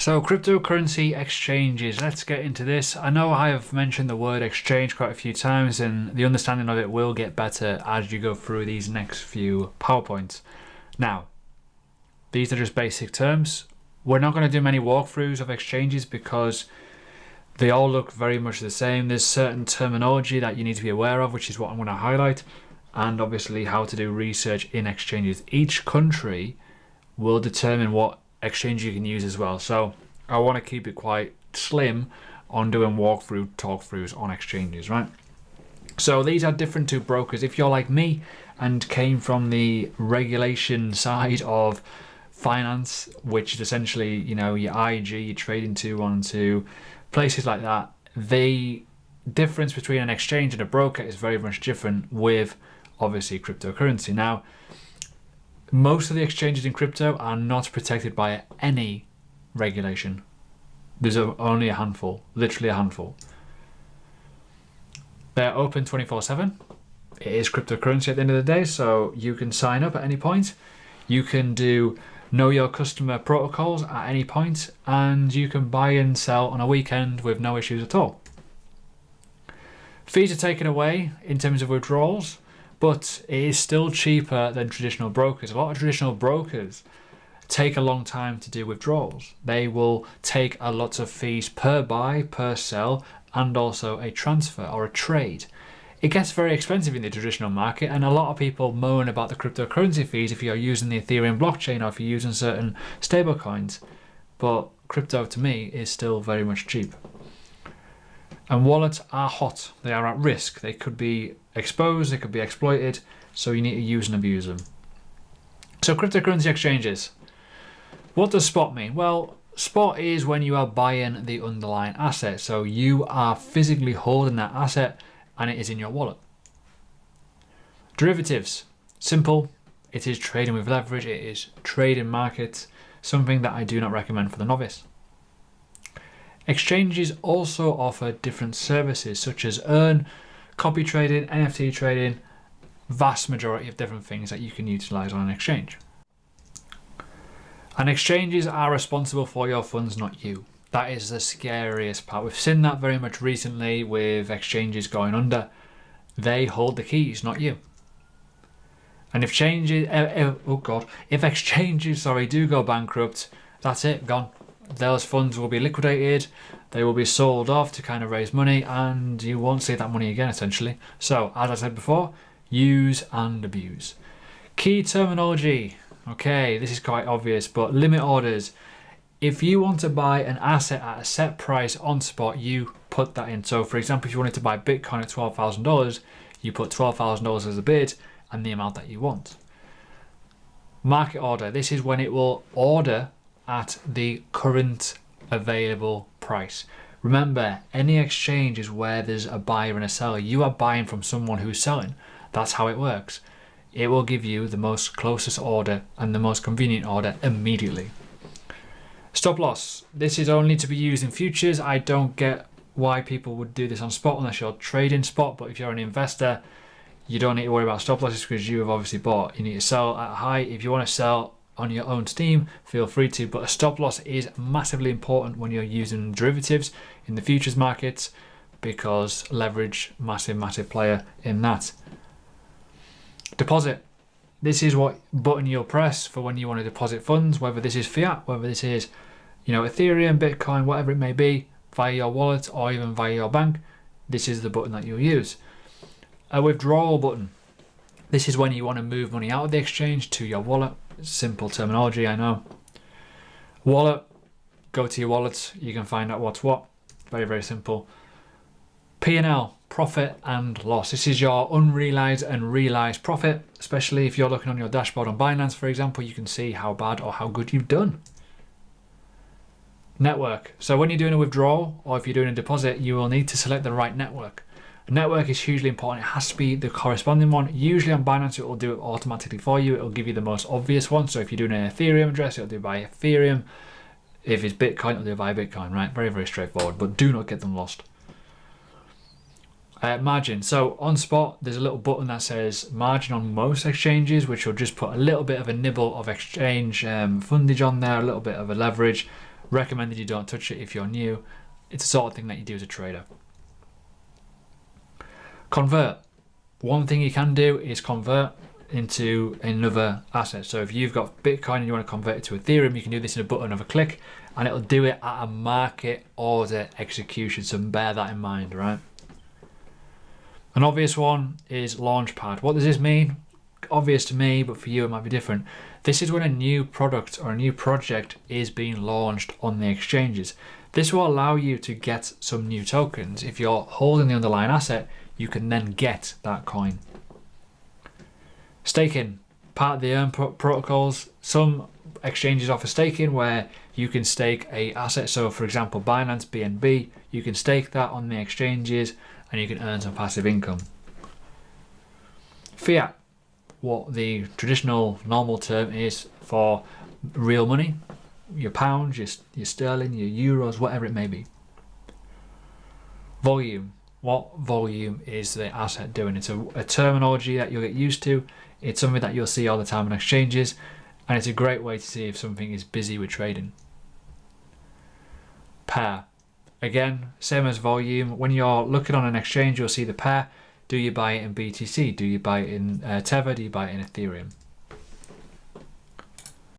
So cryptocurrency exchanges, let's get into this. I know I have mentioned the word exchange quite a few times, and the understanding of it will get better as you go through these next few PowerPoints. Now, these are just basic terms. We're not going to do many walkthroughs of exchanges because they all look very much the same. There's certain terminology that you need to be aware of, which is what I'm going to highlight, and obviously how to do research in exchanges. Each country will determine what exchange you can use as well, so I want to keep it quite slim on doing talkthroughs on exchanges, right? So these are different to brokers. If you're like me and came from the regulation side of finance, which is essentially, you know, your IG, your trading 212, places like that, the difference between an exchange and a broker is very much different with obviously cryptocurrency. Now, most of the exchanges in crypto are not protected by any regulation. There's only a handful, literally a handful. They're open 24/7. It is cryptocurrency at the end of the day, so you can sign up at any point. You can do know your customer protocols at any point, and you can buy and sell on a weekend with no issues at all. Fees are taken away in terms of withdrawals, but it is still cheaper than traditional brokers. A lot of traditional brokers take a long time to do withdrawals. They will take a lot of fees per buy, per sell, and also a transfer or a trade. It gets very expensive in the traditional market, and a lot of people moan about the cryptocurrency fees if you're using the Ethereum blockchain or if you're using certain stablecoins. But crypto to me is still very much cheap. And wallets are hot. They are at risk. They could be exposed, they could be exploited, so you need to use and abuse them. So cryptocurrency exchanges. What does spot mean? Well, spot is when you are buying the underlying asset. So you are physically holding that asset and it is in your wallet. Derivatives. Simple. It is trading with leverage. It is trading markets. Something that I do not recommend for the novice. Exchanges also offer different services such as earn, copy trading, NFT trading, vast majority of different things that you can utilize on an exchange. And exchanges are responsible for your funds, not you. That is the scariest part. We've seen that very much recently with exchanges going under. They hold the keys, not you. And if exchanges do go bankrupt, that's it, gone. Those funds will be liquidated, they will be sold off to kind of raise money, and you won't see that money again essentially. So as I said before, use and abuse. Key terminology. Okay, this is quite obvious, but limit orders. If you want to buy an asset at a set price on spot, you put that in. So for example, if you wanted to buy Bitcoin at $12,000, you put $12,000 as a bid and the amount that you want. Market order. This is when it will order at the current available price. Remember, any exchange is where there's a buyer and a seller. You are buying from someone who's selling. That's how it works. It will give you the most closest order and the most convenient order immediately. Stop loss. This is only to be used in futures. I don't get why people would do this on spot unless you're trading spot, but if you're an investor, you don't need to worry about stop losses because you have obviously bought. You need to sell at a high. If you want to sell on your own steam, feel free to, but a stop loss is massively important when you're using derivatives in the futures markets because leverage, massive player in that. Deposit. This is what button you'll press for when you want to deposit funds, whether this is fiat, whether this is, Ethereum, Bitcoin, whatever it may be, via your wallet or even via your bank. This is the button that you'll use. A withdrawal button. This is when you want to move money out of the exchange to your wallet. Simple terminology, I know. Wallet, go to your wallet, you can find out what's what. Very simple. P&L, profit and loss. This is your unrealized and realized profit, especially if you're looking on your dashboard on Binance, for example, you can see how bad or how good you've done. Network. So when you're doing a withdrawal or if you're doing a deposit, you will need to select the right network. Network is hugely important. It has to be the corresponding one. Usually on Binance, it will do it automatically for you. It will give you the most obvious one. So if you're doing an Ethereum address, it'll do it by Ethereum. If it's Bitcoin, it'll do it by Bitcoin, right? Very straightforward, but do not get them lost. Margin. So on spot, there's a little button that says margin on most exchanges, which will just put a little bit of a nibble of exchange fundage on there, a little bit of a leverage. Recommended you don't touch it if you're new. It's the sort of thing that you do as a trader. Convert. One thing you can do is convert into another asset. So if you've got Bitcoin and you want to convert it to Ethereum, you can do this in a button of a click, and it'll do it at a market order execution. So bear that in mind, right? An obvious one is Launchpad. What does this mean? Obvious to me, but for you it might be different. This is when a new product or a new project is being launched on the exchanges. This will allow you to get some new tokens. If you're holding the underlying asset, you can then get that coin. Staking, part of the Earn protocols. Some exchanges offer staking where you can stake a asset. So for example, Binance, BNB, you can stake that on the exchanges and you can earn some passive income. Fiat, what the traditional normal term is for real money, your pounds, your sterling, your euros, whatever it may be. Volume, what volume is the asset doing? It's a terminology that you'll get used to. It's something that you'll see all the time on exchanges, and it's a great way to see if something is busy with trading. Pair, again, same as volume. When you're looking on an exchange, you'll see the pair. Do you buy it in BTC? Do you buy it in Tether? Do you buy it in Ethereum?